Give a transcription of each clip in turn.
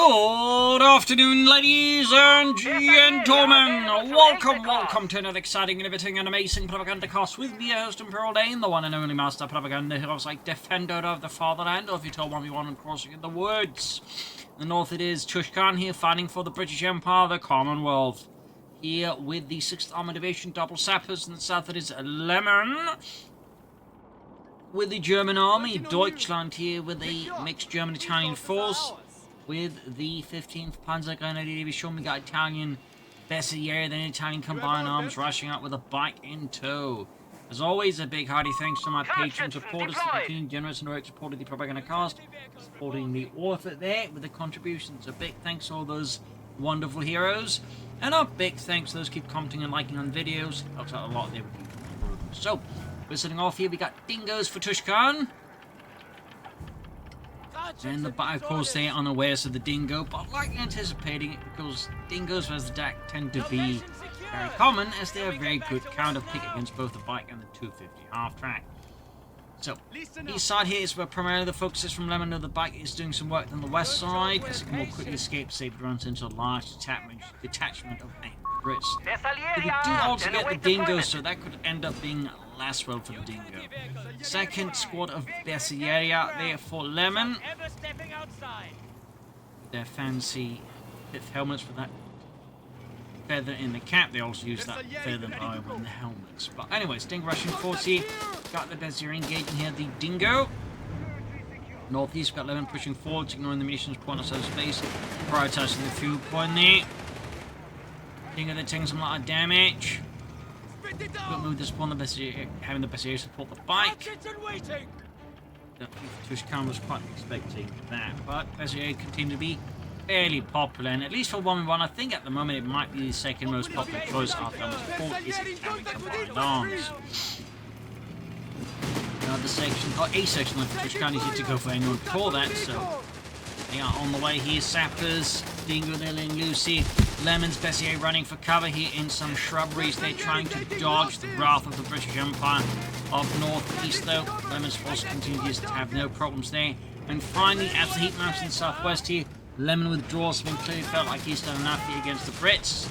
Good afternoon, ladies and gentlemen. Welcome to another exciting, innovative, and amazing Propagandacast with me, your host, Imperial Dane, the one and only master propaganda who is like defender of the fatherland, or if you told 1v1 and crossing in the woods. In the north it is Tushkan here, fighting for the British Empire, the Commonwealth. Here with the 6th Armoured Division, double sappers. In the south it is Lemon. With the German army, Deutschland here with a mixed German-Italian force. With the 15th Panzer Grenadier Division, we got Italian Bersaglieri, then Italian combined arms rushing out with a bike in tow. As always, a big hearty thanks to my patron supporters for continuing generous and direct support of the Propagandacast, supporting the author there with the contributions. A big thanks to all those wonderful heroes, and a big thanks to those who keep commenting and liking on videos. Helps out a lot there with the improvements. So, we're starting off here. We got dingoes for Tushkan. And the of course they are unawares of the dingo, but like anticipating it, because dingoes as the DAK tend to be very common, as they are a very good counter pick against both the bike and the 250 half track. So, east side here is where primarily the focus is from Lemon. The bike is doing some work on the west side, as it can more quickly escape, save it runs into a large detachment of angry Brits. But we do also get the dingo, so that could end up being less well for the dingo. Second squad of Bersaglieri out there for Lemon. Their fancy 5th helmets with that feather in the cap. They also use that feather bow in the helmets. But anyways, dingo rushing forwards here. Got the Bersaglieri engaging here, the dingo. Northeast, got Lemon pushing forwards, ignoring the munitions point outside of space. Prioritizing the fuel point there. Dingo, they're taking some lot of damage. We'll move this one, having the Bersaglieri support the bike. Tushkan was quite expecting that, but Bersaglieri continue to be fairly popular, and at least for 1v1, I think at the moment it might be the second most popular choice after support is Italian combined arms. Another section, or a section of Tushkan is yet to go for anyone for that, so they are on the way here. Sappers, dingo, they're letting Lucy. Lemon's Bersaglieri running for cover here in some shrubberies. They're trying to dodge the wrath of the British Empire of northeast, though. Lemon's force continues to have no problems there. And finally, as the heat mounts in the southwest here, Lemon withdraws, having clearly felt like he's done enough here against the Brits.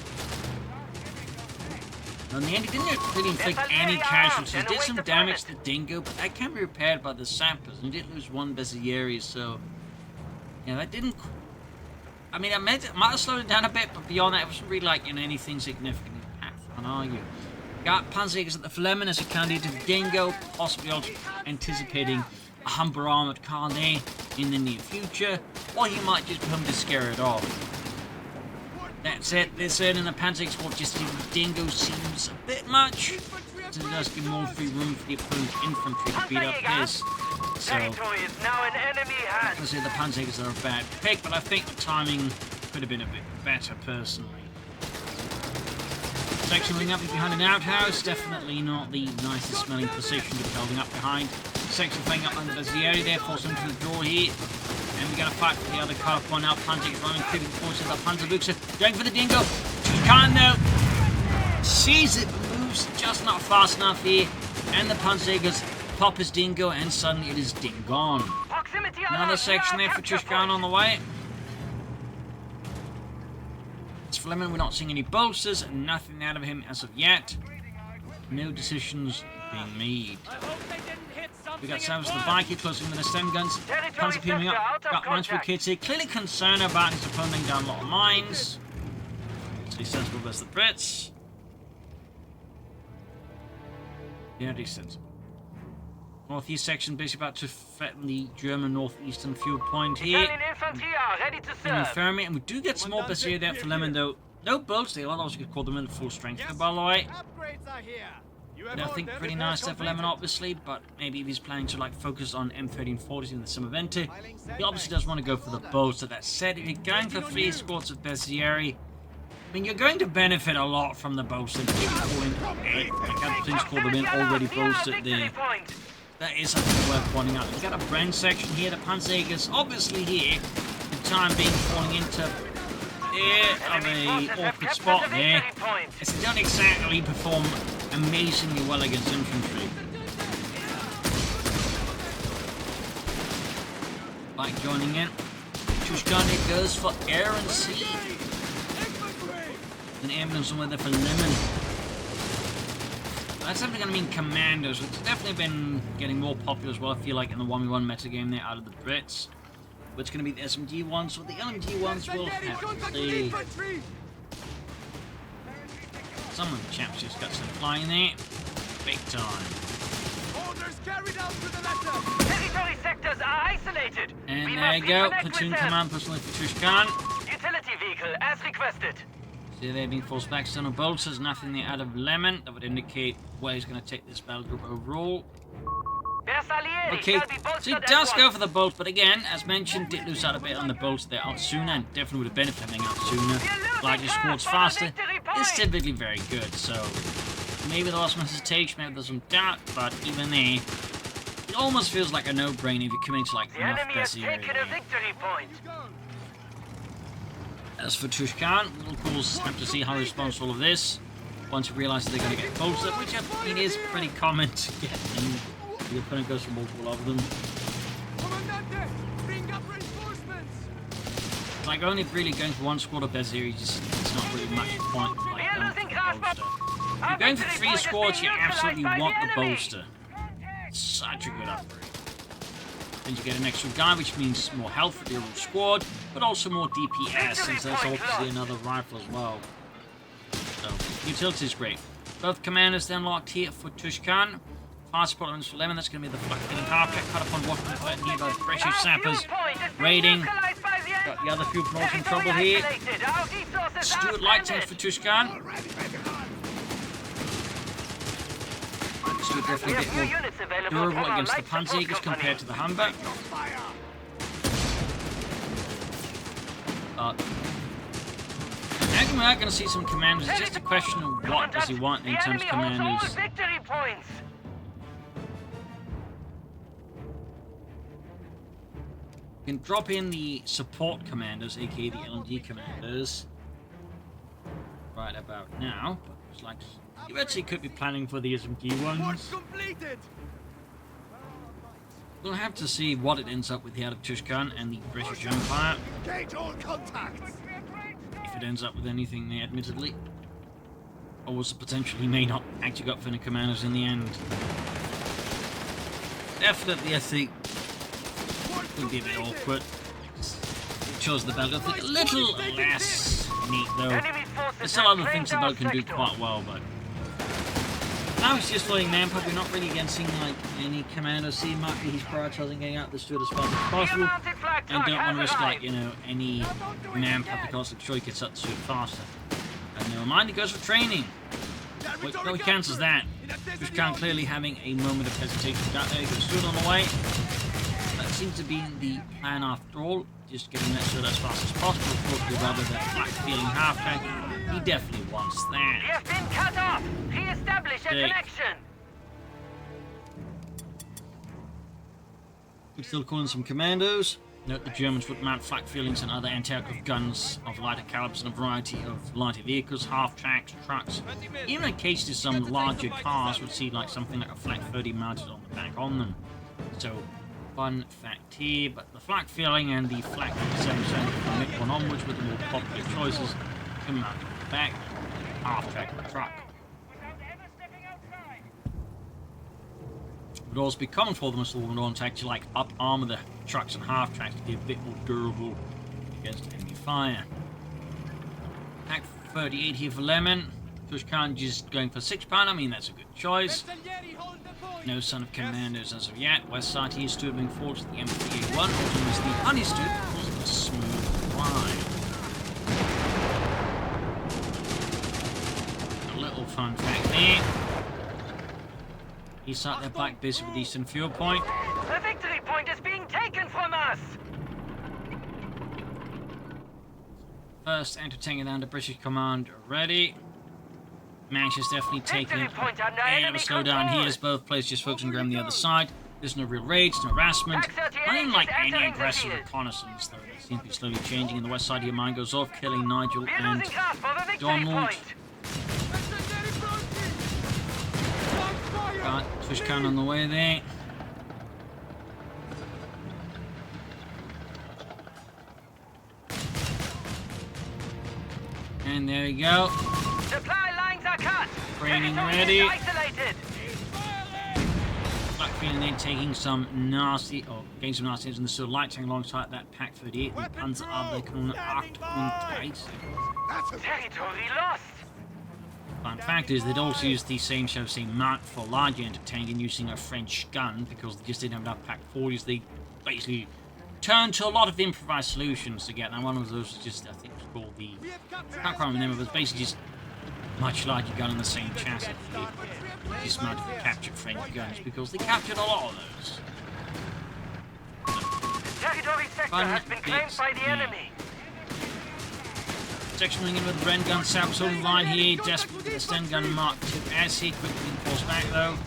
In the end, he didn't really inflict any casualties. He did some damage to the dingo, but that can be repaired by the sappers. And he did lose one Bersaglieri, so yeah, that didn't. I mean, I might have slowed it down a bit, but beyond that, it wasn't really like anything significantly impactful, can argue. Got Panzerjägers at the Fleming as a candidate to the dingo, possibly also anticipating a Humber armored car there in the near future, or he might just come to scare it off. That's it. This in the Panzerjägers squad, just the dingo seems a bit much. So it does give more free room for the opponent's infantry to beat up his. So, obviously the Panzerjägers are a bad pick, but I think the timing could have been a bit better, personally. Section moving up behind an outhouse, definitely not the nicest smelling position to be holding up behind. Section playing up under the Bersaglieri there, force him to withdraw here. And we're going to fight for the other car point now. Panzerjägers running, creeping forward to the Panzerbuchse, going for the dingo. Tushkan though sees it, moves just not fast enough here, and the Panzerjägers pop his dingo, and suddenly it is gone. Another section there for Tushkan on the way. As for Lemon, we're not seeing any bolsters, and nothing out of him as of yet. No decisions being made. We got Savage the bike here, closing with the stem guns. Panzer peeling up. Got Minesweeper kids here, clearly concerned about his opponent laying down a lot of mines. So he's sensible versus the Brits. Yeah, he's sensible. Northeast section basically about to threaten the German northeastern fuel point here. And we do get some more Bersaglieri there for Lemon, though. No bolts, they also could call them in full strength, by the way. I think pretty nice there for Lemon, obviously, but maybe if he's planning to like focus on M1340s in the summer event, he obviously does want to go for the bolts. So that said, if you're going for 3 squads of Bersaglieri, I mean, you're going to benefit a lot from the bolster. Like things call them in already bolstered there. That is something worth pointing out. You've got a Bren section here, the Panzerjägers obviously here, the time being falling into a awkward spot there, as they don't exactly perform amazingly well against infantry. Bike joining in. Tushkan, it goes for air and sea. An ambulance somewhere there for Lemon. That's definitely going to mean commandos, which has definitely been getting more popular as well, I feel like, in the 1v1 metagame there out of the Brits. But it's going to be the SMG ones, so the LMG ones will have the... Some of the chaps just got some flying there. Big time. Orders carried out to the letter. Territory sectors are isolated. And there you go, platoon command personally for Tushkan. Utility vehicle as requested. See, they're being forced back. External bolts. There's nothing there out of Lemon that would indicate where he's going to take this battle group overall. Okay, so he does go for the bolt, but again, as mentioned, did lose out a bit on the bolts there out sooner, and definitely would have benefited from out sooner. Larger squads faster is typically very good, so maybe there was some hesitation, maybe there's some doubt, but even there, it almost feels like a no-brainer if you come into like enough Bessie area. As for Tushkan, we'll of course have to see how he responds to all of this once he realizes they're going to get bolts up, which I mean is pretty common to get, and the opponent goes for multiple of them. It's like only really going for one squad of Bessie, it's not really much point like going for the bolster. If you're going for 3 squads, you absolutely want the bolster. It's such a good upgrade. Then you get an extra guy, which means more health for the overall squad, but also more DPS, since there's obviously another rifle as well. So, utility is great. Both commanders then locked here for Tushkan. Fast support elements for Lemon, that's going to be the flak-filling half-track cut upon walking here by the British sappers. Raiding. Got the other fuel plots in trouble here. Stuart light tanks for Tushkan. Stuart definitely a bit more durable against the Panzergers compared to the Humber. But we are going to see some commanders. It's just a question of what does he want in terms of commanders. You can drop in the support commanders, aka the LNG commanders, right about now. But it's like you actually could be planning for the SMG ones. We'll have to see what it ends up with here out of Tushkan and the British Empire. If it ends up with anything there, admittedly. Or was it potentially may not actually go up for any commanders in the end. Definitely, I think, would be a bit awkward. It shows the battle. I think a little less neat, though. There's still other things the battle can do quite well, but now he's just floating manpower. We're not really again seeing like any commander. See, Marky, he's prioritizing getting out the Stuart as fast as possible, and don't want to risk like any manpower because I'm sure he gets up the Stuart faster. And never mind, he goes for training. Wait, no, he cancels that. Tushkan clearly having a moment of hesitation. Got there, he goes Stuart on the way. That seems to be the plan after all. Just getting that Stuart as fast as possible. Of course, we'd rather that flak-feeling half-track. He definitely wants that. You have been cut off. Re-establish a connection. We're still calling some commandos. Note the Germans would mount flak feelings and other anti-aircraft guns of lighter calibers and a variety of lighter vehicles, half-tracks, trucks. Even in case there's some larger cars, would see like something like a flak 30 mounted on the back on them. So, fun fact here, but the flak feeling and the flak 7 from mid one onwards with the more popular choices can mount on the back, half-track the truck. It would also be common for them as well to actually like up armor the trucks and half tracks to be a bit more durable against enemy fire. Pack 38 here for Lemon. Tushkan just going for £6. I mean that's a good choice. No son of commandos as of yet. West side here stood moving forward to the M3A1. Also missed the honey stood because of the smooth ride. A little fun fact there. He sat there back busy with Eastern Fuel Point. The victory point is being taken from us! First anti-tank down to British command already. Manchester's definitely taking a bit of a slowdown here as both players just focus on grabbing the other side. There's no real raids, no harassment. Unlike any aggressive reconnaissance, though, that seems to be slowly changing. In the west side here, mine goes off, killing Nigel and Donald. Got Tushkan on the way there. And there we go. Supply lines are cut. Training Territory ready. is isolated. Black feeling then taking some nasty, getting some nasty in the sort of light tank alongside that Pack 38. The Panzerabwehrkanone 38. Territory lost. Fun fact is they'd also used the same Mark for large anti-tank and using a French gun because they just didn't have enough Pack 40s. They basically turned to a lot of improvised solutions to get. Now one of those was just, I think it was called the, I can't remember the name of it, but basically just much larger gun in the same chassis. They dismounted and captured French guns because they captured a lot of those. The territory sector has been claimed by the enemy. Section moving in with the Bren gun, south sort of line here, desperate with the Sten gun Mark II as he quickly forced back though.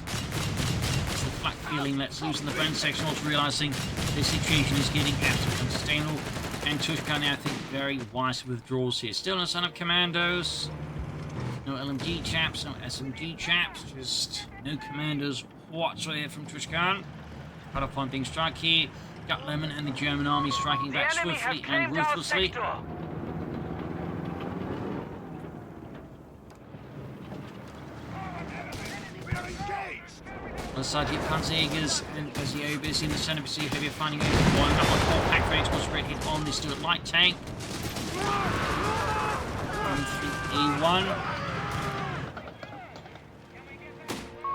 As the flak feeling lets loose in the Bren section, also realizing the situation is getting absolutely unsustainable. And Tushkan now, I think, very wise withdrawals here. Still no sign of commandos. No LMG chaps, no SMG chaps, just no commandos whatsoever from Tushkan. Cut off on being struck here. Got Lemon and the German army striking back swiftly and ruthlessly. On the side here, Panzerjägers and Gaziobis in the center, we see heavier finding over one. That one, all pack rates was straight hit on this Stuart light tank. A1.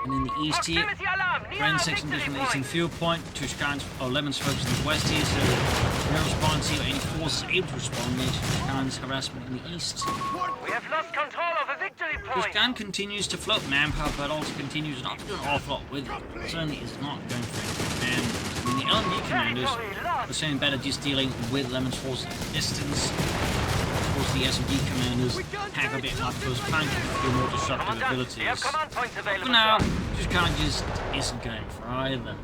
And in the east here, Bren section different eastern field point. Tushkan's, Lemon's focused in the west here, so no response here. Any forces able to respond there to Tushkan's harassment in the east. We have lost control of a victory point. Tushkan continues to float manpower, but also continues not to do an awful lot with it. Certainly is not going for it. And I mean, the LMG commanders are certainly better just dealing with Lemon's forces at distance. Of course, the SMG commanders have a bit more close punch and a few more disruptive abilities. For now, Tushkan just isn't going for either.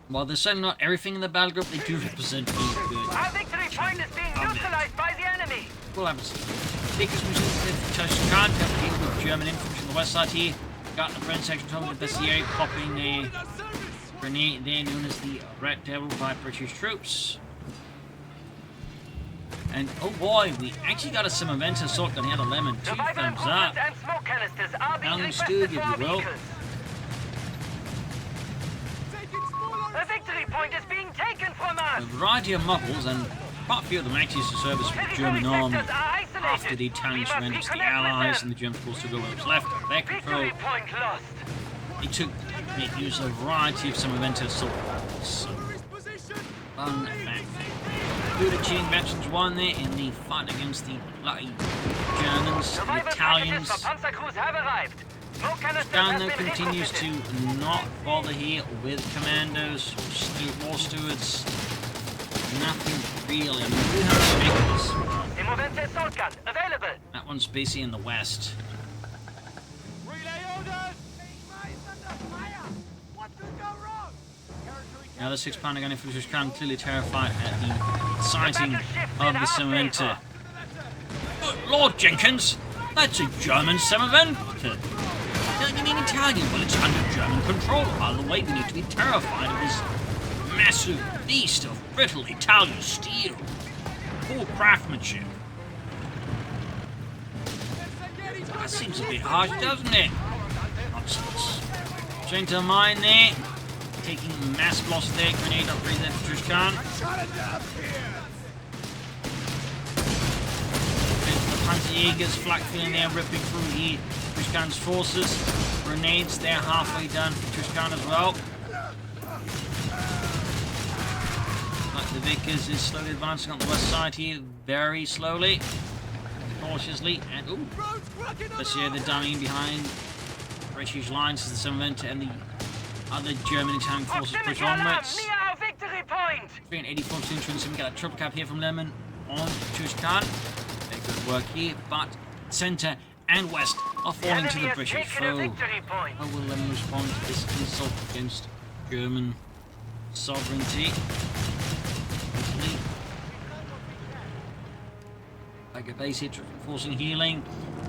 While they're certainly not everything in the battle group, they do represent a good. Our victory point is being neutralized by the enemy. We'll have some biggest machines with Tushkan coming with German infantry on the west side here. Got the French section talking with the area popping a grenade there known as the Red Devil by British troops. And oh boy, we actually got a Semaventa assault gun here, the Lemon. 2 thumbs up. Understood, if you will. The victory point is being taken from us. A variety of models, and quite a few of them actually used to service with the German army after the Italians surrendered to the Allies and the Germans forced to go what was left under their control. They took use of a variety of Semaventa assault rifles. So, fun fact. Good achieving veterans won there in the fight against the bloody Germans, the Italians. Tushkan though continues to not bother here with commandos, war stewards. Nothing really. I mean, we have Speakers. That one's busy in the west. Now the 6-pounder gun for Tushkan clearly terrified at the sighting of the Semaventa. Lord Jenkins, that's a German Semaventa. You mean Italian? Well, it's under German control. By the way, we need to be terrified of this massive beast of brittle Italian steel. Poor craftsmanship. That seems a bit harsh, doesn't it? Nonsense. Trying to mine there. Taking mass loss there. Grenade upgrade there for Tushkan. The Panzerjägers flak feeling there, ripping through here. Tushkan's forces. Grenades there halfway done for Tushkan as well. Like the Vickers is slowly advancing on the west side here, very slowly, cautiously, and ooh, let's see the dummy behind British lines as the Semaventa and the other German Italian forces push onwards. 384 insurance, we got a triple cap here from Lemon on Tushkan. Very good work here, but center and west are falling to the British foe. How will Lemon respond to this insult against German sovereignty? Like a base hit, forcing healing.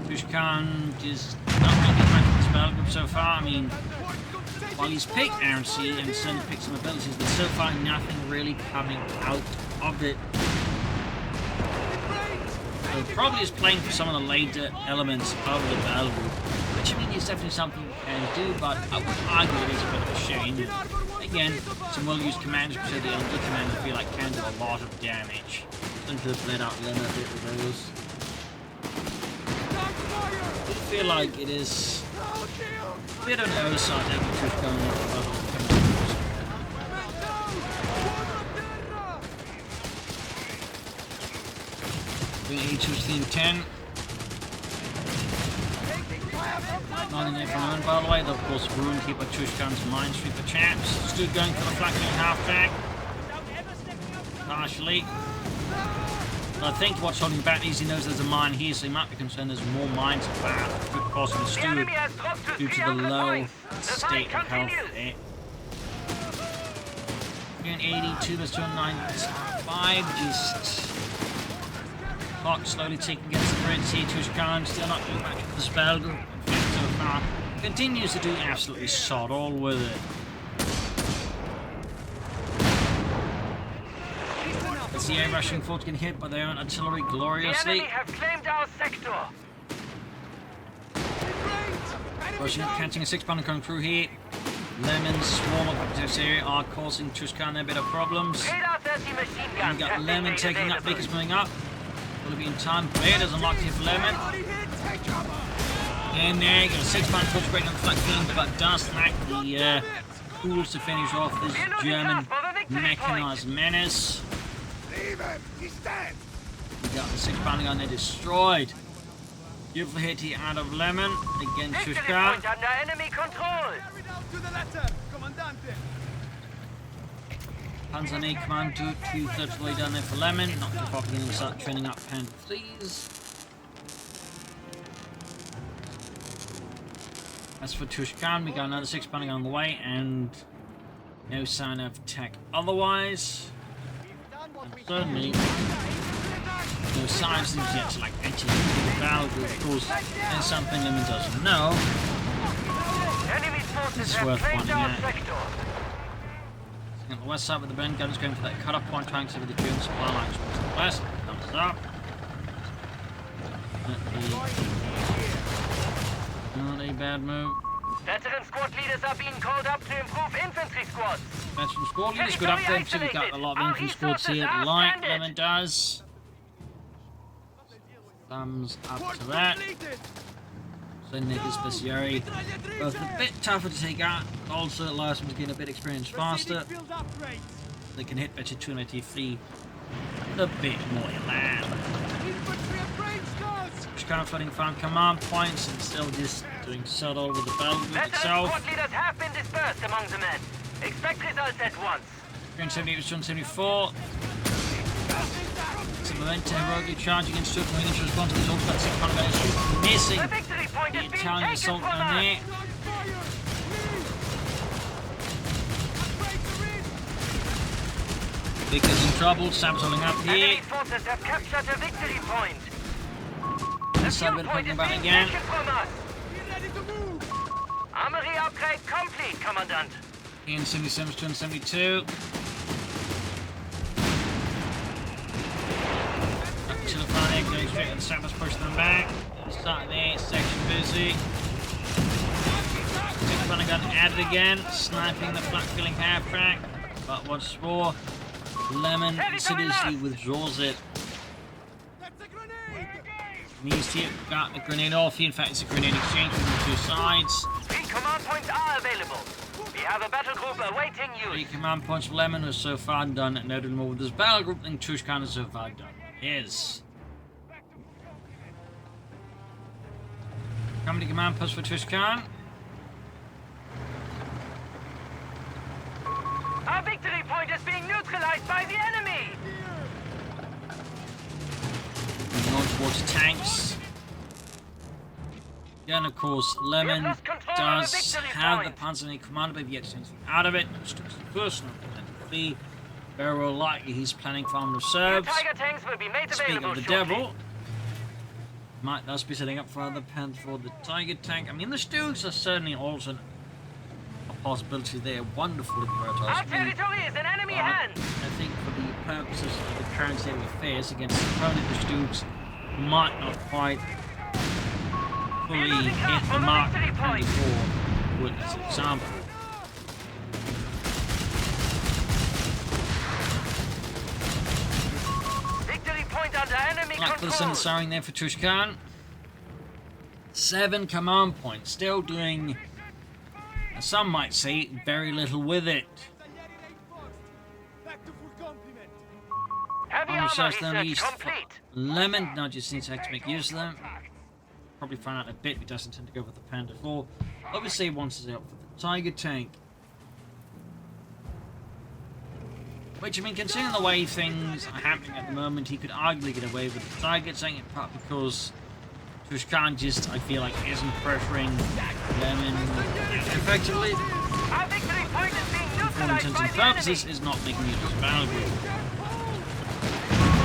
Tushkan is not really behind this battle group so far. I mean, while he's picked accuracy and certainly picked some abilities, there's so far nothing really coming out of it. So probably is playing for some of the later elements of the battle group, which I mean is definitely something you can do, but I would argue it is a bit of a shame. Again, some well-used commanders, particularly the LD commander, I feel like can do a lot of damage. Some could have let out Lemon a bit with those. I feel like it is a bit of an oversight that we could go on. Doing 82-10. Not in there for a moment, by the way. Though, of course, Runekeeper, Tushkan's Minesweeper chaps. Stood going for the flanking half-track. Partially. But I think what's holding back is he knows there's a mine here, so he might be concerned there's more mines about. Could possibly stew due to the low state of health there. Again, 82 versus 295, just clock slowly ticking against the bridge here. Tushkan still not doing much of the spell group. In fact, so far, continues to do absolutely sod all with it. As the air rushing force getting hit by their own artillery gloriously. The enemy have claimed our sector. Rushing up, catching a 6-pounder coming through here. Lemons swarm up into this area are causing Tushkan a bit of problems. And got Lemon taking up, Baker's moving up. Will it be in time? Bear doesn't lock here for Lemon. And there you go, 6-pounder force breaking on the flank field, but does lack the tools to finish off this German mechanized menace. We got the 6-pounder gun there destroyed. Beautiful hit here out of Lemon against Tushkan. Under enemy control. Panzerni command 2/3 of the way down there for Lemon. Not too far beginning to start training up Pan, please. As for Tushkan, we got another 6-pounder gun on the way and no sign of attack otherwise. And certainly no signs yet to like actually the battle group. Of course, there's something Lemon doesn't know. It's worth pointing out. On the west side with the bend gunners going for that cut-off point, trying to over the German supply lines towards the west. Thumbs up. Not a bad move. Veteran squad leaders are being called up to improve infantry squads. Veteran squad leaders, good update. So we've got a lot of infantry squads here, like Lemon does. Thumbs up to that. So Nick is Bestiary. Both a bit tougher to take out, but also allows them to gain a bit of experience faster. They can hit better 293 a bit more land. Just kind of flooding farm command points and still just doing subtle with the battle group itself. Squad leaders have been dispersed among the men. Expect results at once. 378 was 274. Some momentum heroically charging against Turk Marines to respond to this ultimate 6-pounder gun issue. Missing the Italian assault down there. Baker's in trouble, Sam's holding up here. Enemy forces have captured a victory point. This side bit of poking about again. Armory upgrade complete, Commandant. In 77 to 272. Up to the front end, going straight to the Sappers, pushing them back. Start there, section busy. 6-pounder gun added again, sniping the flat filling half track. But once more, Lemon insidiously withdraws it. He's here, got the grenade off here. In fact, it's a grenade exchange from the two sides. 3 command points are available. We have a battle group awaiting you. 3 command points for Lemon has so far done noted more with this battle group than Tushkan has so far done. Is. How many command posts for Tushkan? Our victory point is being neutralized by the enemy. Going towards tanks. Yeah, and of course, Lemon does have the Panzerni commander, but yet anything out of it. First, the very well likely he's planning for armed reserves. Tiger tanks will be made Speaking available of the shortly. devil, might thus be setting up for other plans for the Tiger tank. I mean, the Stooges are certainly also a possibility there. Wonderful to prioritize. Our territory is in enemy hands. I think for the purposes of the current state of affairs against the opponent, the Dukes might not quite fully hit the mark before with this example. Victory point under enemy Luckily, control. siren there for Tushkan. 7 command points, still doing, some might say, very little with it. Heavy On armor research them research east, complete. Lemon, now just needs to make use of them. Probably find out in a bit, he doesn't tend to go with the Panda 4. Obviously, he wants to go for the Tiger tank. Which, I mean, considering the way things are happening at the moment, he could arguably get away with the Tiger tank, in part because Tushkan just, I feel like, isn't pressuring Lemon effectively. Our victory point is being For all neutralized intents by and the enemy. purposes, is not making it valuable.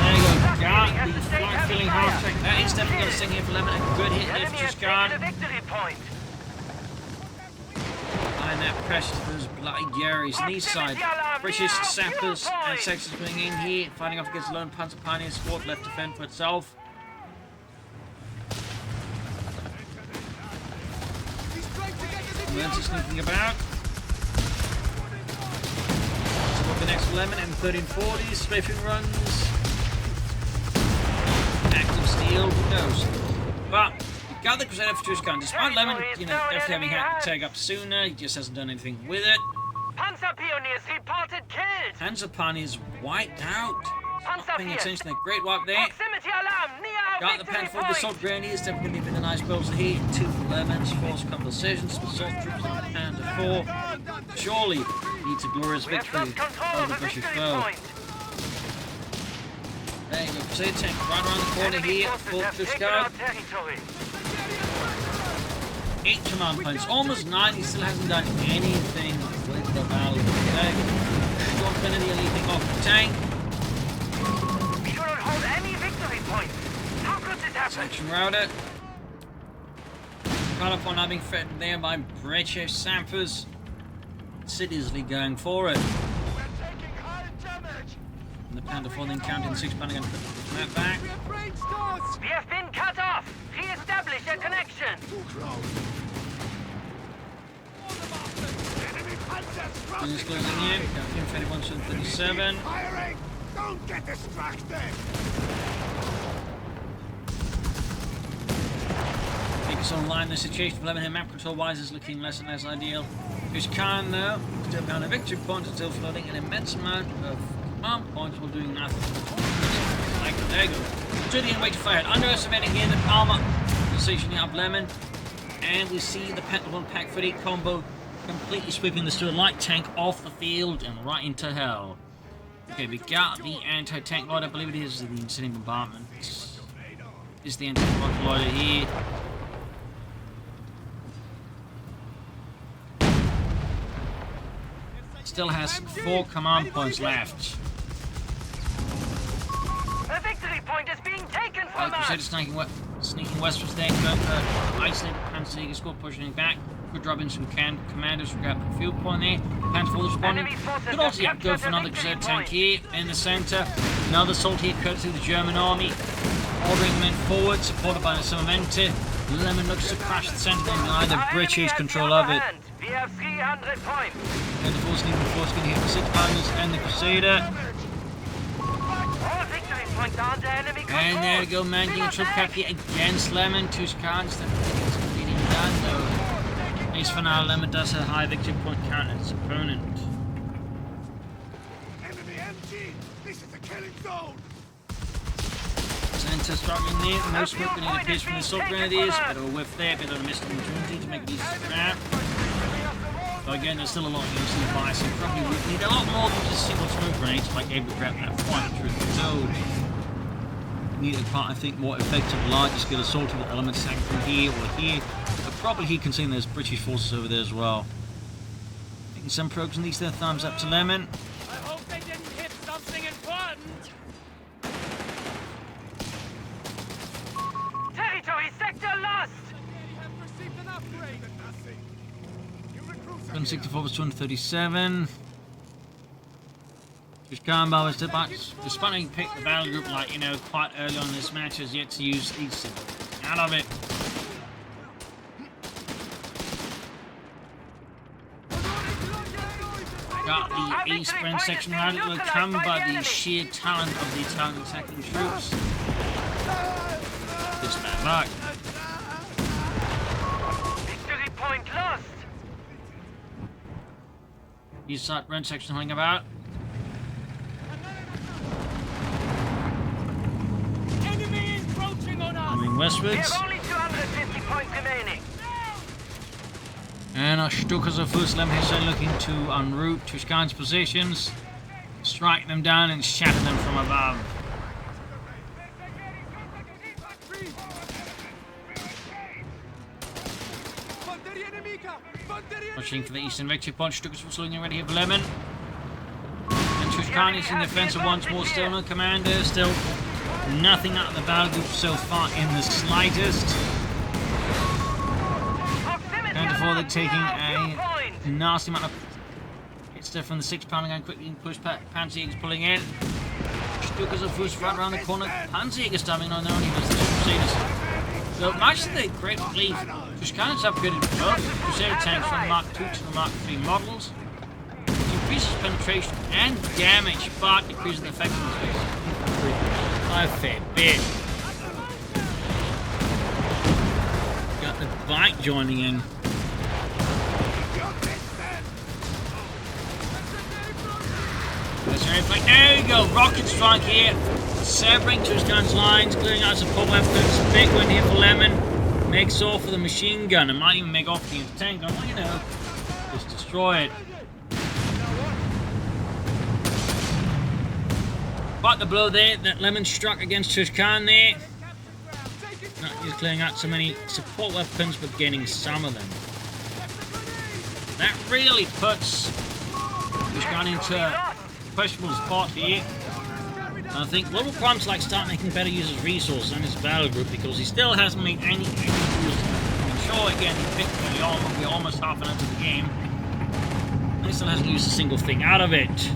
There you go, got the flank filling half tank. That is definitely going to sting here for Lemon. A good hit The there enemy for has taken a Tushkan. victory point. And that pressure to those bloody Jerry's. And east side, British sappers and sections going in here, fighting off against the lone Panzer Pioneer squad left to fend for itself. Emergency sneaking about. So what the next Lemon M1340s, spliffing runs. Active steel, who knows? But we got the Crusader for Tushkan. Despite Lemon, you know, definitely having had to tag up sooner, he just hasn't done anything with it. Panzer Pioneers reported killed. Panzer Pioneers wiped out. Not paying attention to that great wipe there. Proximity alarm near our Got the victory Panther for the point. Assault Grenadiers, definitely going to be the nice balls of heat. 2 Lemons, force a couple of decisions, assault troops on the Panda 4. Surely needs a glorious We have victory lost control over of the the British victory foe. point. There you go, Crusader tank right around the corner Enemy here forces for have taken our Tushkan. territory. 8 command points, almost 9, he still hasn't done anything with the battle. Okay, don't finish anything off the tank. We do not hold any victory points. How could this happen? Section router. Caught up on having threatened there by British sappers. Assiduously going for it. And the Panda 4 then counting 6 Panda gun put that back. We have been cut off. Re-establish a connection. Finish closing in. Got him 31 to 37. Firing! Don't get distracted! Focus online. The situation for Lemon map control wise is looking less and less ideal. Tushkan though, still behind a victory point, is still flooding an immense amount of command points while doing nothing. Like there you go. To the end way to fire. Underestimating here the armor position of Lemon. And we see the Pentagon Pack 38 combo completely sweeping the Stuart light tank off the field and right into hell. Okay, we got the anti-tank loader. I believe it is the incendiary bombardment. Is the anti-tank loader here. Still has 4 command points left. The victory point is being taken from Crusader us. sneaking westwards there. Isolated Panzer squad pushing back. Good job in some commanders will grab the field point there. Panther 4 responding. Enemy forces Could also have go captured for another the victory Crusader tank point. here in the centre. Another assault here courtesy of the German army. Ordering men forward, supported by the Somamente. Lemon looks to crash the centre, then deny the Our British enemy has control the of upper it. hand. We have 300 points. And the force leaving force going to hit the 6 Pioneers and the Crusader. All victory points are under enemy control. And there we go, man, We getting a must troop act. cap here against Lemon. Tushkan's it's completely done though. At least for now, Lemon does have a high victory point count at his opponent. Enemy MG! This is a killing zone! Center struggling there, no smoke going to appears from the assault grenadiers. Bit of a whiff there, bit of a missed opportunity to make it easy to grab. So again, there's still a lot you see by, so you probably would need a lot more than just single smoke grenades to like able to grab that quite truth be told. Need a part, I think, more effective, larger scale assaulting elements attacking from here or here. But probably he can see there's British forces over there as well. Making some progress on these there, thumbs up to Lemon. I hope they didn't hit something important. Territory sector lost. have received an upgrade. Nothing. New recruits 164 was 237. Tushkan Ball was despite having picked the battle group, like, you know, quite early on in this match, has yet to use these out of it. Got the east French section right. It will come by the sheer talent of the Italian attacking troops. Just bad luck. Victory point lost. East side French section hanging about. Enemy encroaching on us. Coming We westwards. have only 250 points remaining. And our Stukas of Fuslem Hesse looking to unroot Tushkan's positions, strike them down and shatter them from above. Watching for the eastern victory point, Stukas was looking ready here for Lemon. And Tushkan is in the offensive once more, still no commander, still nothing out of the battle group so far in the slightest. And before they're taking a nasty amount of hits there from the 6-pounder gun, quickly push Panzerjäger's pulling in. Stukas of Fuss right around the corner. Panzerjäger's coming on their own, he was the Crusaders. So much to the great relief, Tushkan has upgraded both Crusader tanks from Mark II to the Mark III models, which increases penetration and damage, but decreases the effectiveness by a fair bit. Got the bike joining in. There we go, rocket strike here, severing Tushkan's lines, clearing out support weapons. Big win here for Lemon. Makes off with a machine gun, and might even make off the tank gun, well, you know, just destroy it. But the blow there that Lemon struck against Tushkan there, not just clearing out so many support weapons, but gaining some of them. That really puts Tushkan into questionable spot here. I think Global Prime's like start making better use of resources in his battle group, because he still hasn't made any use. Sure, again, he picked early on, but we're almost half an hour into the game. And he still hasn't used a single thing out of it.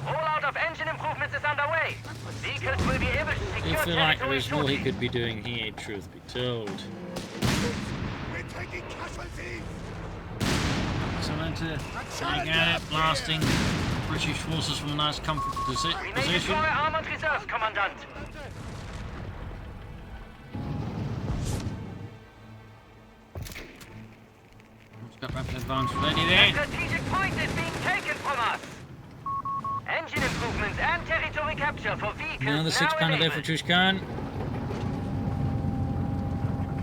Rollout of engine improvements is underway. Vehicles will be able to secure I feel like there territory is more he shortly. could be doing here, truth be told. We're taking casualties! Someone to take at it, blasting British forces from a nice comfortable We may position. destroy armored reserves, Commandant. Got rapid advance ready there. Strategic point is being taken from us. Engine improvements and territory capture for vehicles Another now 6-pounder there for enabled. Tushkan.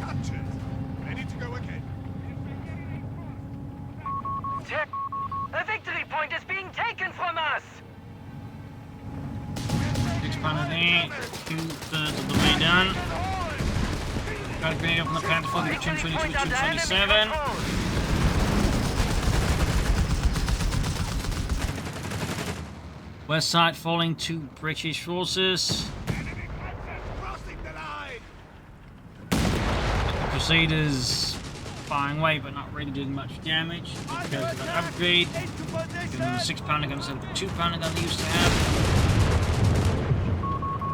Captured! Ready to go again. A victory point is being taken from us. 6-pounder there, 2/3 of the way done. Got a grenade up on the plant for the Victory 222, point under enemy 227. control. West side falling to British forces. Crossing the line! The Crusaders firing away, but not really doing much damage because of an upgrade. Giving them a 6-pounder gun instead of the 2-pounder gun they used to have.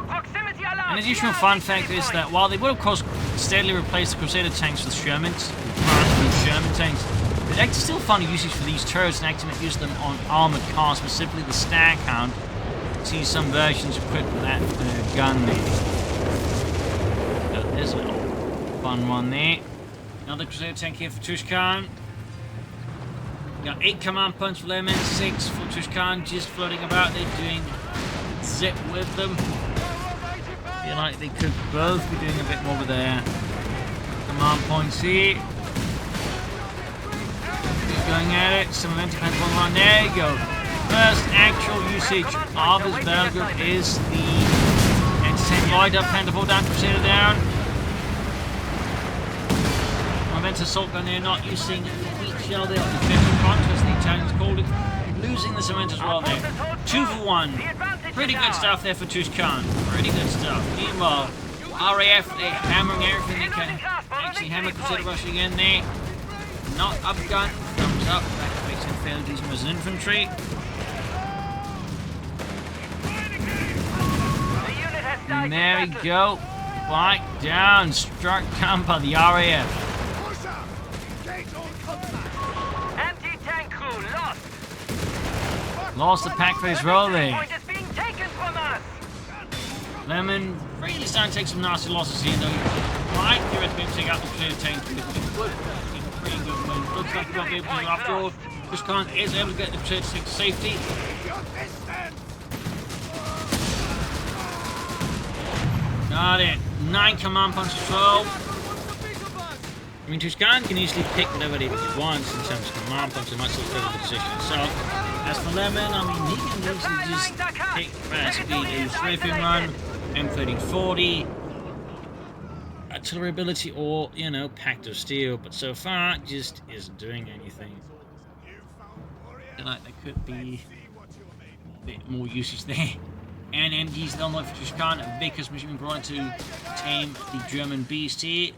Proximity alarm. An additional fun fact is that while they would of course steadily replace the Crusader tanks with Shermans, Sherman tanks, they actually still find a usage for these turrets and actually use them on armored cars, specifically the Staghound. See some versions equipped with that gun there. So there's a little fun one there. Another Crusader tank here for Tushkan. Got 8 command points for Lemon, 6 for Tushkan, just floating about. They're doing zip with them. Feel like they could both be doing a bit more with their command points here. He's going at it. Some momentum has one line. There you go. First actual usage of his battle group is the Entertain Lloyd up, Panther down, Crusader down. Momentum assault gun there, not using the heat shell there on the 50 front, as the Italians called it. Losing the cement as well there. 2 for 1. Pretty good stuff there for Tushkan. Pretty good stuff. Meanwhile, RAF, they're hammering everything they can. Actually hammer Crusader rushing in there. not upgun. Thumbs up. That makes him fail decent as infantry. The unit has died And in there we battle. go. Right down. Struck down by the RAF. Push up! Engage all contact! Anti-tank crew lost. Lost the pack phase roll Victory there. point is being taken from us. Lemon really starting to take some nasty losses here, though. Right, you're at to take out the clear tank. It would be a pretty good win. Looks like we won't be able to do it after all. Tushkan is able to get the clear tank to safety. Your distance! Got it. 9 command points to 12. I mean, Tushkan can easily pick whatever he wants in terms of command points and much of the position itself. As for Lemon, I mean, he can easily just pick fast speed, a strafing run, M1340, artillery ability, or, you know, Pact of Steel, but so far, just isn't doing anything. I feel like there could be a bit more usage there. And MG's the unlock for Tushkan. Vickers machine brought in to tame the German beast here.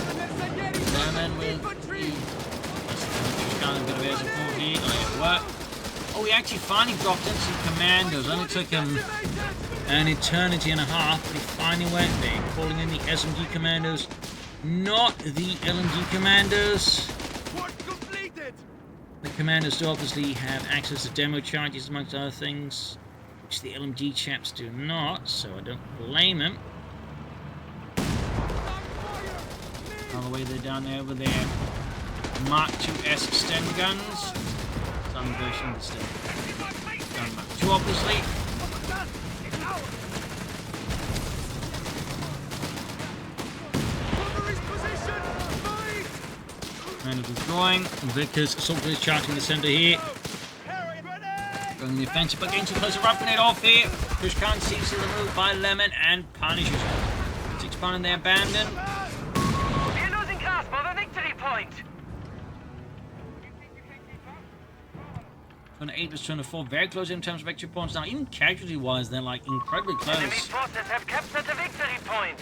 Lemon with Tushkan is going to be able to support here. Gonna get to work. Oh, he actually finally dropped in some commandos. Only took him an eternity and a half, but he finally went there. Calling in the SMG commandos, not the LMG commandos. The commandos do obviously have access to demo charges amongst other things, which the LMG chaps do not, so I don't blame them. All the way they're down there over there. Mark II-esque Sten guns. Some version of the Sten. Gun Mark II, obviously. Commandos withdrawing. Vickers soldiers charging the center here. Going in the offensive, but getting too close to roughing it off here. Tushkan sees the move by Lemon and punishes it. 6 pound and they abandon. We're losing grasp of a victory point. 28 was 24, very close in terms of victory points. Now, even casualty-wise, they're like incredibly Enemy close. forces have captured the victory point.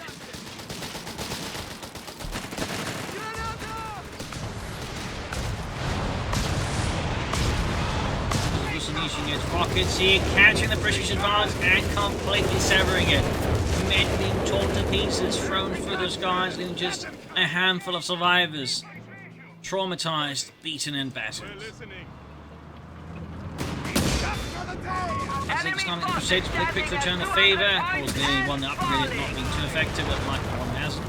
Unleashing its rockets here, catching the British advance and completely severing it. Men being torn to pieces, thrown through the skies, leaving just a handful of survivors. Traumatized, beaten and battered. 6 coming crusades, play quick to return the favour. Of course, nearly one upgraded, not being too effective, but like one hasn't.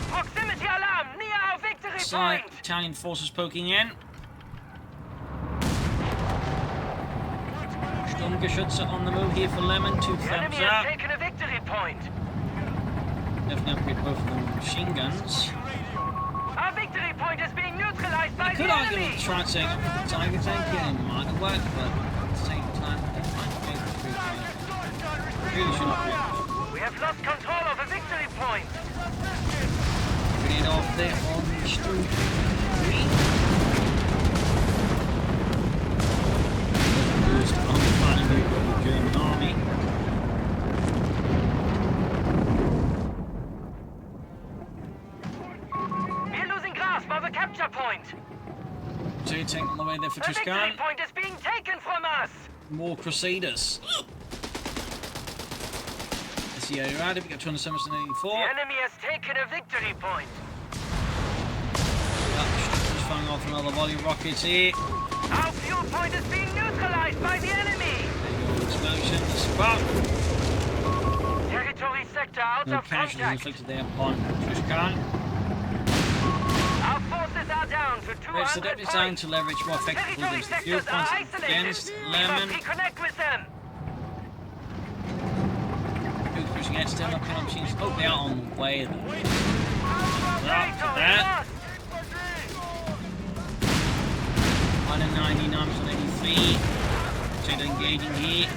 Proximity alarm near our victory Slight point. Italian forces poking in. Sturmgeschütze on the move here for Lemon, 2 The thumbs enemy up. has taken a victory point. Definitely upgrade both of them with machine guns. Our victory point is being neutralized by I could the argue enemy. to try and say Tiger Tank and it might have worked, but at the same time, it might be able to really should upgrade. We have lost control of a victory point. Grenade off there on the street. Boost on the final move of the German army. We're losing grasp of a capture point. So you're taking on the way there for The victory Tushkan. point is being taken from us. More Crusaders. Let's see how you're at it. We got 284. The enemy has taken a victory point. Just firing off another volley of rockets here. Our fuel point is being neutralized by the enemy. There you go, explosion. The spark. Territory sector out No of casualties contact. inflicted there upon Tushkan. Our forces are down to 200 Right, so they're designed points. to leverage more effectively Territory against the fuel sectors are points isolated. against We Lemon. must reconnect with them. Who's pushing against them? Up on machines. Oh, they are on the way. Then. Territory that. lost. 199, 183. So they're engaging here.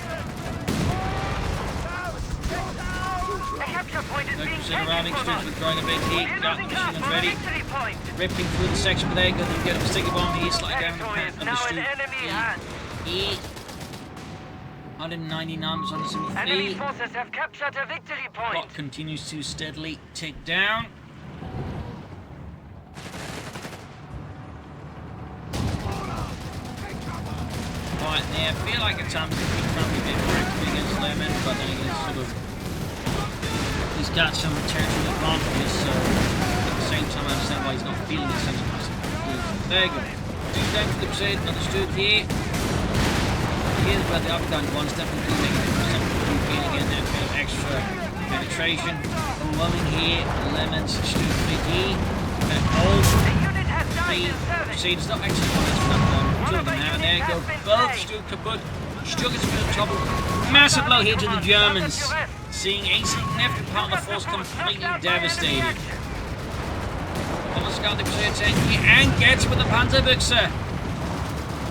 The capture point is No being Crusader taken routing from students us. withdrawing a bit here. We're Got the losing machine grasp guns of a ready. victory point. Ripping through the section, but they're going to get a sticky bomb here. Slightly down Territory is the now in street. enemy hands. Here. 199 was on his Enemy fleet. forces have captured a victory point. Clock continues to steadily tick down. Right there, I feel like at times he's trying to be a bit reactive against Lemon, but then again, sort of, he's got some territorial advantages, so at the same time I understand why he's not feeling it such a massive. There you go. 2 down for the Crusade, understood here. Here's where the upgun one's definitely doing making a difference. Gain again that bit of extra penetration. Overwhelming here, Lemon's stupid here. And all the Crusaders not actually one that's not done. 2 of them now, and there you go. Both still kaput. Stuttgart's a bit of trouble. Massive blow here to the Germans. Seeing a significant part of the force completely devastated. Almost got the Crusader tank here and gets with the Panzerbüchse.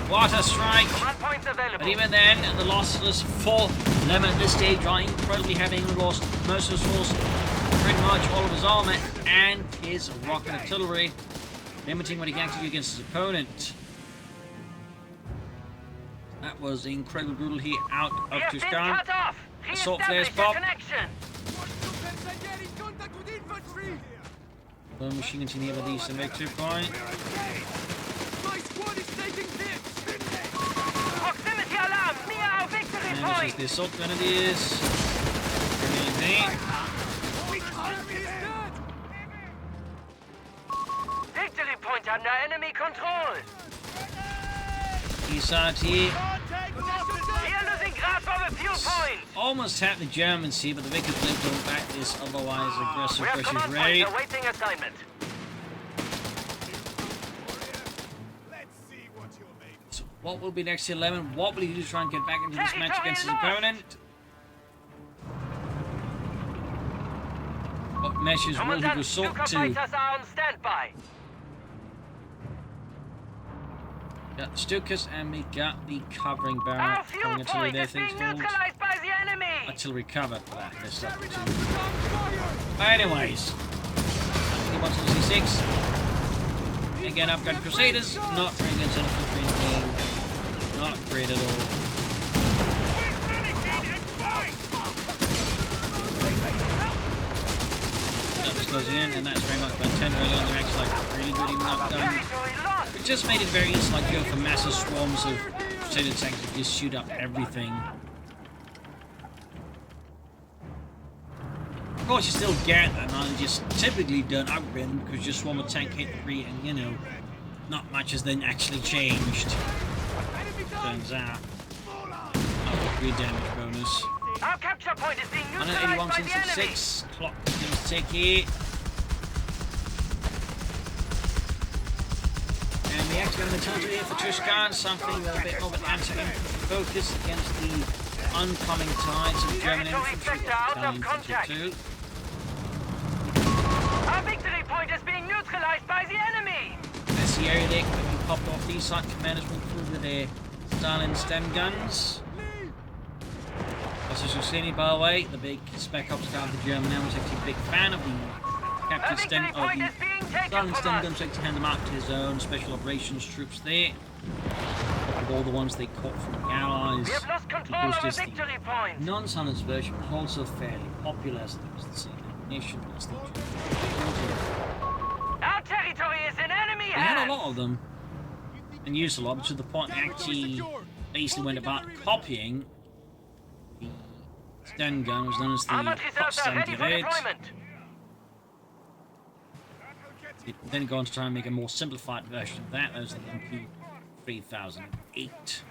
What a strike! But even then, the losses for Lemon at this stage are incredibly heavy. He lost most of his force, pretty much all of his armor, and his rocket artillery, limiting what he can actually do against his opponent. That was incredibly brutal here out of Tushkan. Assault flares pop. The machine gun team here with these victory point. My squad is taking hits! Proximity alarm near our victory And point. this is the assault grenadiers. Victory point under enemy control. East side here. We are losing grasp of a few points. Almost had the Germans here, but the Vickers Blade don't back this otherwise aggressive We have British command raid. points awaiting assignment. Let's see what you're made. So what will be next here, Lemon? What will he do to try and get back into this match against his opponent? What measures will he Commandant, resort Stuka to? fighters are on standby. Got the Stukas and we got the covering Our barrel. fuel Covering artillery point there, is things being called. neutralized by the enemy. Artillery cover for that. This stuff too. Anyways, he wants to see 6. Again, upgrade Crusaders. Not very good infantry team. Not great at all. Just closing in, and that's very much about 10 early on. They're actually like really good even up done. Territory lost. It just made it very easy, like go for massive swarms of Crusader tanks that just shoot up everything. Of course, you still get that, and you just typically don't upgrade them because your swarm of tank hit 3, and you know, not much has then actually changed. Turns out. Oh, 3 damage bonus. Our capture point is being neutralized 181 by the enemy. 6. Clock continues to tick here. And we actually have an artillery here for Tushkan, something with a bit of an anti-focus against the oncoming tides of German infantry. Italian infantry too. Our victory point is being neutralized by the enemy. That's the area they quickly popped off. These site commanders went through with their Stalin stem guns. As you've seen, by the way, the big spec ops guy of the German army was actually a big fan of the captured stem of the Stalin stem guns, so to hand them out to his own special operations troops there. With all the ones they caught from the Allies. We have lost control of a victory point. Non-Sonnets version was also fairly popular as there was the same ammunition as the German. Our territory is in enemy We had hands. a lot of them and used a lot, to the point they actually basically went about copying the Sten gun, was known as the Armored reserves are ready for 78. deployment. It then go on to try and make a more simplified version of that. Those are the MP 3008.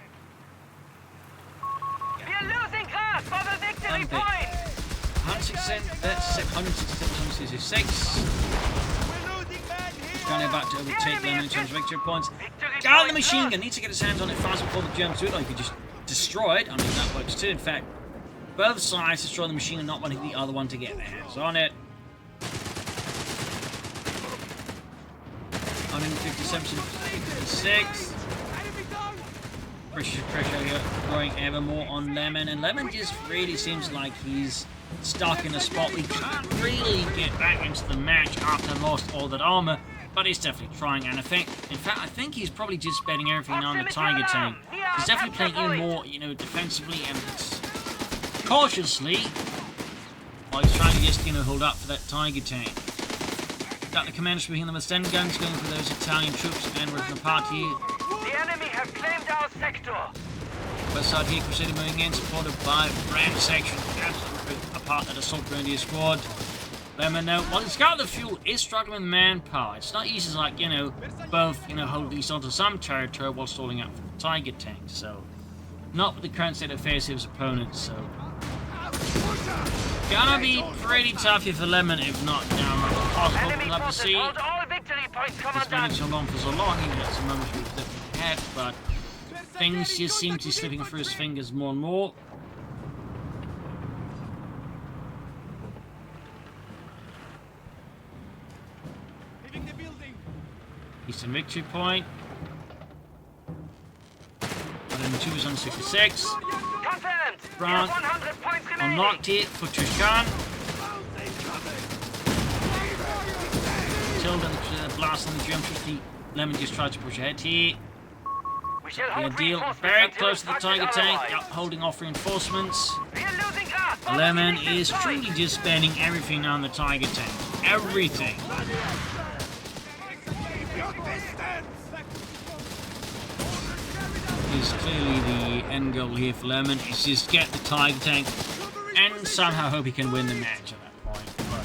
We are losing grasp of a victory Unpick. point. 166. Trying about to overtake them in terms of victory points. God, the machine gun needs to get his hands on it fast before the Germans do it, or you could just destroy it. I mean, that works too. In fact, both sides destroy the machine and not wanting the other one to get their hands on it. 157 to 56. British pressure here growing ever more on Lemon, and Lemon just really seems like he's stuck in a spot we can't really get back into the match after lost all that armor. But he's definitely trying, and in fact, I think he's probably just betting everything on the Tiger tank. He's definitely playing even more, you know, defensively and cautiously, while he's trying to just, you know, hold up for that Tiger tank. Got the commanders behind the Mustang guns going for those Italian troops, and we're from the party. The enemy have claimed our sector. West side here, Crusader moving in, supported by Brand section, a part of the Assault Grenadier squad. Lemon, well, he's got the fuel, is struggling with manpower. It's not easy to, like, you know, both, you know, hold these onto some territory while stalling out for the Tiger tank, so not with the current state of affairs of his opponents, so gonna be pretty tough here for Lemon, if not downright impossible. We'll have to see. It's running so long for so long, even at some moments we were definitely ahead, but things just seem to be slipping through his fingers more and more. Eastern Victory Point. 102 is on 66. France unlocked it for Tushkan. Tilda and the blast on the geometry. Lemon just tried to push ahead here. The deal very close to the Tiger tank, holding off reinforcements. Lemon is truly just spending everything on the Tiger tank. Everything. Is clearly the end goal here for Lemon, is just get the Tiger tank and somehow hope he can win the match at that point. But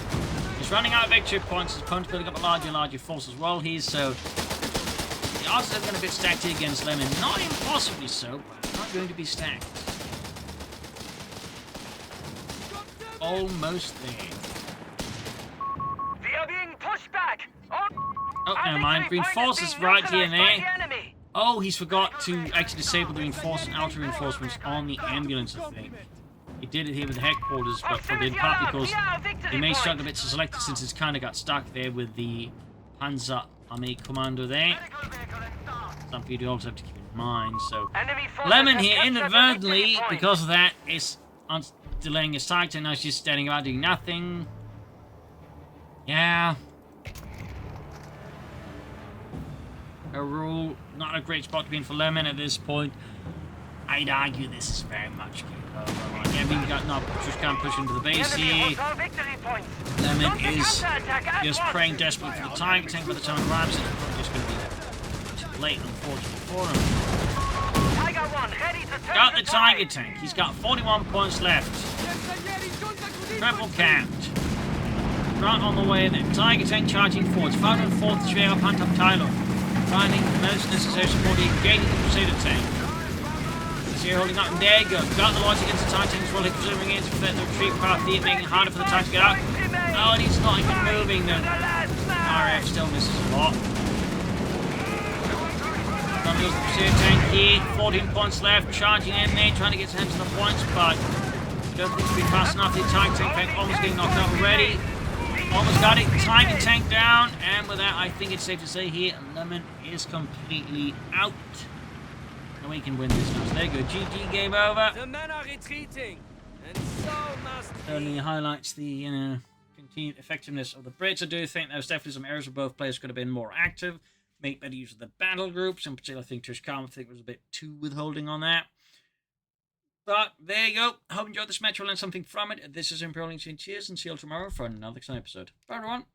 he's running out of victory points, his opponent's building up a larger and larger force as well here, so the odds are going to be stacked here against Lemon. Not impossibly so, but not going to be stacked. Almost there. We are being pushed back. Oh, never mind. Reinforcements right here and there. Oh, he's forgot to actually disable the outer reinforcements on the ambulance, I think. He did it here with the headquarters, but for the part because they may struggle a bit to select it since it's kind of got stuck there with the Panzer Army Commando there. Something you also have to keep in mind. So, Lemon here inadvertently, because of that, is delaying his target, and now he's just standing about doing nothing. Yeah. Overall, not a great spot to be in for Lemon at this point. I'd argue this is very much game over. Yeah, we got no Tushkan push into the base here. Lemon is just praying desperately for the Tiger tank by the time it arrives. It's probably just going to be too late, unfortunately, for him. Got the Tiger tank. He's got 41 points left. Triple capped. Right on the way, the Tiger tank charging forwards. 504th Schwerer Pantab Tyler. Finding the most necessary support here, gaining the Crusader tank. This here holding up, and there you go. Got the launch against the Tiger tank as well. He's presuming in to prevent the retreat path here, making it harder for the tank to get out. Oh, and he's not even moving. The RAF still misses a lot. Then goes the Crusader tank here, 14 points left, charging in there, trying to get his hands on the points, but don't think it's been fast enough. The Tiger tank almost getting knocked out already. Almost got it. Tiger tank down. And with that, I think it's safe to say here, Lemon is completely out. And we can win this match. There you go. GG, game over. The men are retreating, and so must Certainly highlights the, you know, continued effectiveness of the Brits. I do think there's definitely some areas where both players could have been more active, make better use of the battle groups. In particular, I think Tushkan was a bit too withholding on that. But there you go. Hope you enjoyed this match. We'll learn something from it. This is Imperial Cheers, and see you all tomorrow for another exciting episode. Bye, everyone.